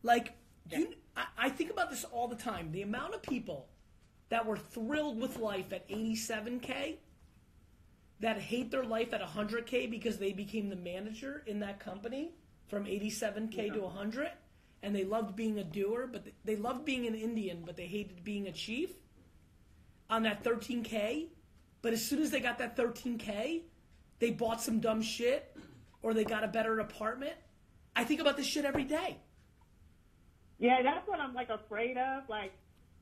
Like, I think about this all the time. The amount of people that were thrilled with life at 87K that hate their life at 100K because they became the manager in that company from 87K to 100, and they loved being a doer, but they loved being an Indian, but they hated being a chief on that 13K. But as soon as they got that 13K, they bought some dumb shit or they got a better apartment. I think about this shit every day. Yeah, that's what I'm like afraid of. Like,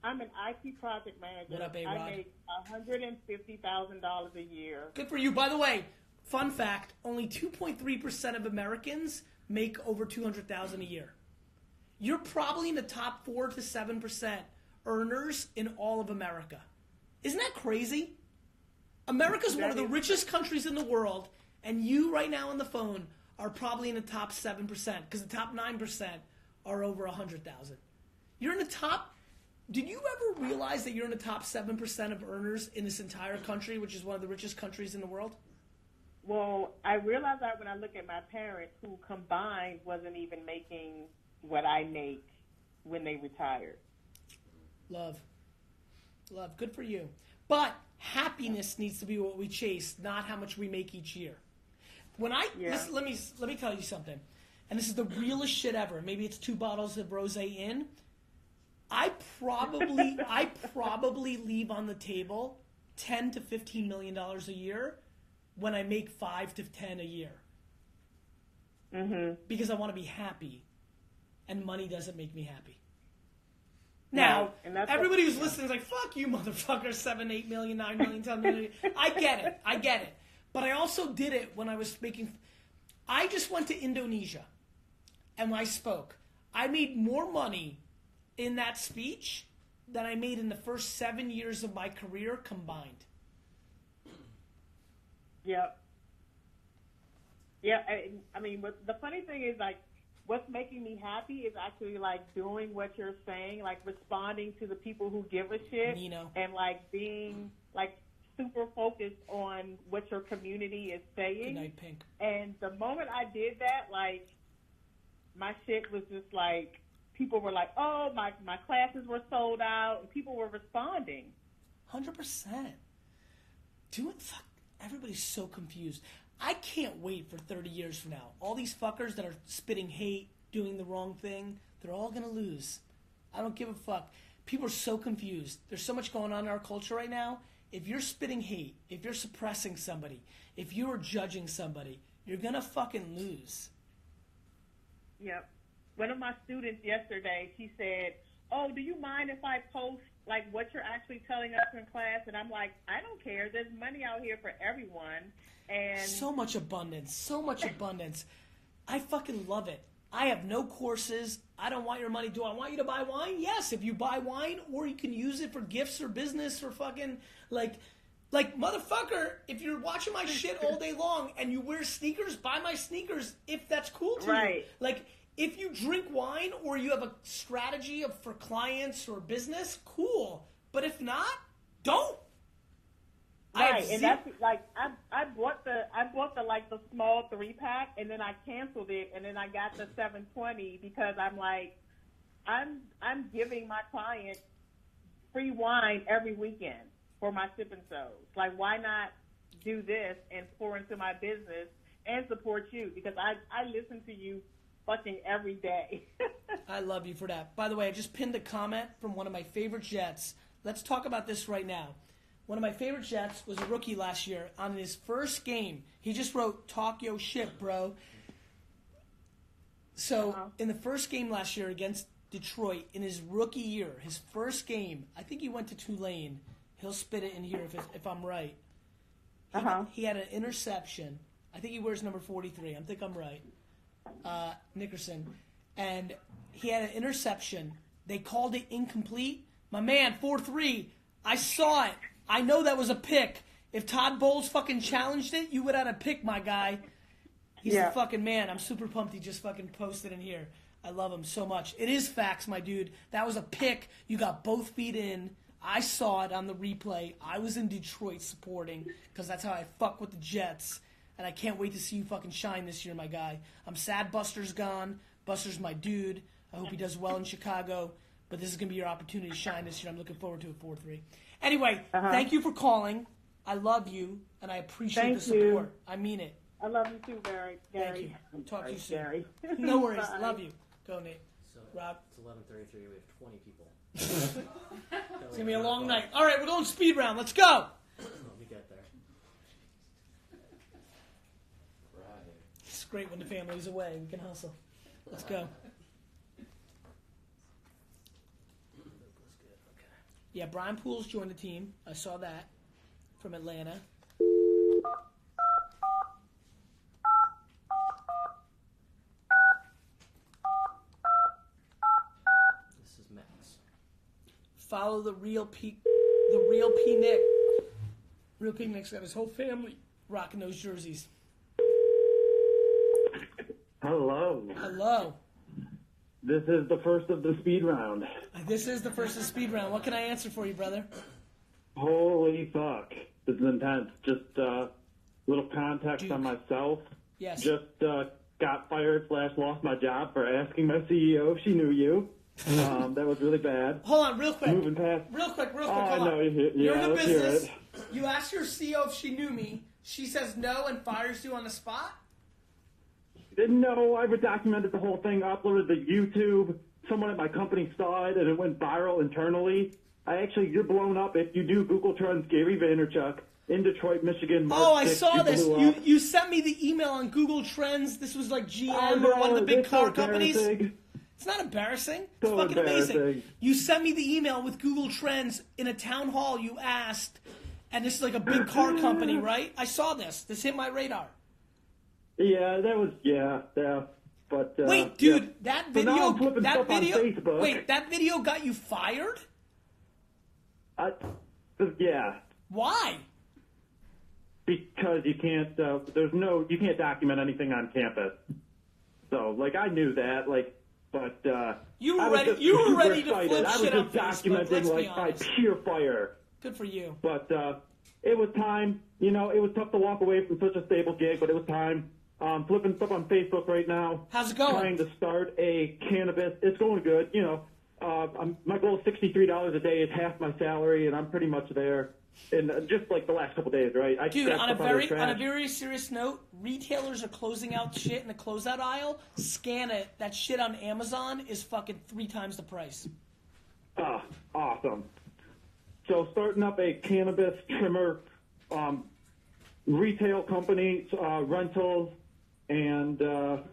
I'm an IT project manager. What up, A-Rod? I make $150,000 a year. Good for you. By the way, fun fact, only 2.3% of Americans make over $200,000 a year. You're probably in the top 4 to 7% earners in all of America. Isn't that crazy? America's one of the richest countries in the world, and you right now on the phone are probably in the top 7% because the top 9% are over 100,000. You're in the top. Did you ever realize that you're in the top 7% of earners in this entire country, which is one of the richest countries in the world? Well, I realized that when I look at my parents, who combined wasn't even making what I make when they retired. Love. Good for you. But happiness needs to be what we chase, not how much we make each year. Listen, let me tell you something, and this is the realest shit ever. Maybe it's 2 bottles of rosé in. I probably leave on the table $10 to $15 million a year when I make 5 to 10 a year. Mm-hmm. Because I want to be happy, and money doesn't make me happy. Now, everybody who's listening is like, fuck you, motherfucker, 7, 8 million, 9 million, 10 million. I get it. But I also did it when I was speaking. I just went to Indonesia, and when I spoke, I made more money in that speech than I made in the first 7 years of my career combined. Yep. Yeah, I mean, the funny thing is, like, what's making me happy is actually, like, doing what you're saying, like, responding to the people who give a shit. Nino. And, like, being, like, super focused on what your community is saying. Good night, Pink. And the moment I did that, like, my shit was just, like, people were like, oh, my classes were sold out, and people were responding. 100%. Everybody's so confused. I can't wait for 30 years from now. All these fuckers that are spitting hate, doing the wrong thing, they're all going to lose. I don't give a fuck. People are so confused. There's so much going on in our culture right now. If you're spitting hate, if you're suppressing somebody, if you're judging somebody, you're going to fucking lose. Yep. One of my students yesterday, she said, oh, do you mind if I post, like, what you're actually telling us in class? And I'm like, I don't care. There's money out here for everyone. And so much abundance. I fucking love it. I have no courses. I don't want your money. Do I want you to buy wine? Yes, if you buy wine, or you can use it for gifts or business or fucking, like motherfucker, if you're watching my shit all day long and you wear sneakers, buy my sneakers if that's cool to you. Like, if you drink wine or you have a strategy for clients or business, cool. But if not, don't. Right, and that's like I bought the like the small 3-pack, and then I canceled it, and then I got the 720 because I'm like, I'm giving my clients free wine every weekend for my sip and sows. Like, why not do this and pour into my business and support you? Because I listen to you fucking every day. I love you for that. By the way, I just pinned a comment from one of my favorite Jets. Let's talk about this right now. One of my favorite Jets was a rookie last year. On his first game, he just wrote, talk yo shit, bro. So, in the first game last year against Detroit, in his rookie year, his first game, I think he went to Tulane. He'll spit it in here if I'm right. He had an interception. I think he wears number 43. I think I'm right. Nickerson. And he had an interception. They called it incomplete. My man, 4-3. I saw it. I know that was a pick. If Todd Bowles fucking challenged it, you would have had a pick, my guy. He's the fucking man. I'm super pumped he just fucking posted in here. I love him so much. It is facts, my dude. That was a pick. You got both feet in. I saw it on the replay. I was in Detroit supporting because that's how I fuck with the Jets. And I can't wait to see you fucking shine this year, my guy. I'm sad Buster's gone. Buster's my dude. I hope he does well in Chicago. But this is going to be your opportunity to shine this year. I'm looking forward to a 4-3. Anyway, thank you for calling. I love you, and I appreciate the support. I mean it. I love you too, Gary. Thank you. Talk to you soon. Gary. No worries. Love you. Go, Nate. So, Rob. It's 11:33. We have 20 people. It's going to be a long night. All right, we're going speed round. Let's go. Let me get there. Right. It's great when the family's away. We can hustle. Let's go. Yeah, Brian Poole's joined the team. I saw that from Atlanta. This is Max. Follow the real P Nick. Real P Nick's got his whole family rocking those jerseys. Hello. Hello. This is the first of the speed round. This is the first of the speed round. What can I answer for you, brother? Holy fuck. This is intense. Just little context on myself. Yes. Just got fired / lost my job for asking my CEO if she knew you. That was really bad. Hold on, real quick. Moving past. Real quick. Oh, Hold on. no, You're in the let's hear business. it. You ask your CEO if she knew me. She says no and fires you on the spot? No, I documented the whole thing, uploaded to YouTube. Someone at my company saw it, and it went viral internally. You're blown up if you do Google Trends Gary Vaynerchuk in Detroit, Michigan. March 6th, I saw this. blew up. You sent me the email on Google Trends. This was like GM or one of the big car companies. It's not embarrassing. It's So fucking amazing. embarrassing. You sent me the email with Google Trends in a town hall. You asked, and this is like a big car company, right? I saw this. This hit my radar. Yeah, that was But wait, dude, yeah. that So now I'm video, flipping stuff on Facebook. wait, that video got you fired? Yeah, Why? because you can't. You can't document anything on campus. So, I knew that. But You I were was ready. just You were super ready to excited. flip I was shit on just Facebook. documenting Let's be by honest. pure fire. Good for you. But it was time. It was tough to walk away from such a stable gig, but it was time. Flipping stuff on Facebook right now. How's it going? Trying to start a cannabis. It's going good. My goal is $63 a day. Is half my salary, and I'm pretty much there. And just the last couple days, right? Dude, on a very serious note, retailers are closing out shit in the closeout aisle. Scan it. That shit on Amazon is fucking 3 times the price. Awesome. So starting up a cannabis trimmer retail company, rentals, and a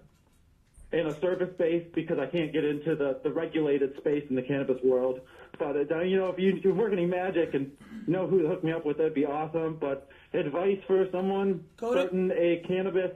service base, because I can't get into the regulated space in the cannabis world. But if you work any magic and know who to hook me up with, that'd be awesome. But advice for someone starting a cannabis